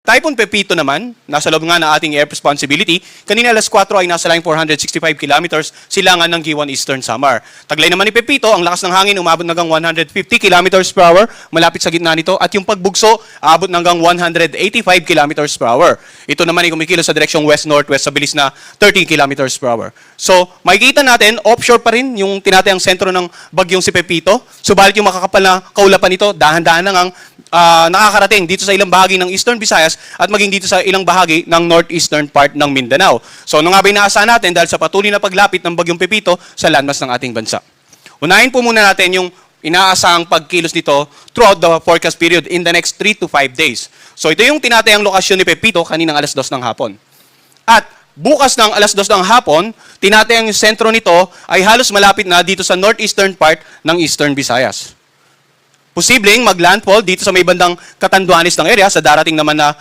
Typhoon Pepito naman, nasa loob nga ng ating air responsibility. Kanina alas 4 ay nasa line 465 kilometers, silangan ng Giwan Eastern Samar. Taglay naman ni Pepito, ang lakas ng hangin umabot hanggang 150 kilometers per hour, malapit sa gitna nito, at yung pagbugso, aabot hanggang 185 kilometers per hour. Ito naman ay kumikilos sa direksyong west-northwest sa bilis na 13 kilometers per hour. So, makikita natin, offshore pa rin yung tinatayang sentro ng bagyong si Pepito, subalit yung makakapal na kaulapan nito, dahan-dahan na ngang nakakarating dito sa ilang bahagi ng Eastern Visayas at maging dito sa ilang bahagi ng northeastern part ng Mindanao. So ano nga ba inaasahan natin dahil sa patuloy na paglapit ng bagyong Pepito sa landmass ng ating bansa? Unahin po muna natin yung inaasahang pagkilos nito throughout the forecast period in the next 3 to 5 days. So ito yung tinatayang lokasyon ni Pepito kaninang alas 2 ng hapon. At bukas ng alas 2 ng hapon, tinatayang yung sentro nito ay halos malapit na dito sa northeastern part ng Eastern Visayas. Posibleng mag-landfall dito sa may bandang Catanduanes ng area sa darating naman na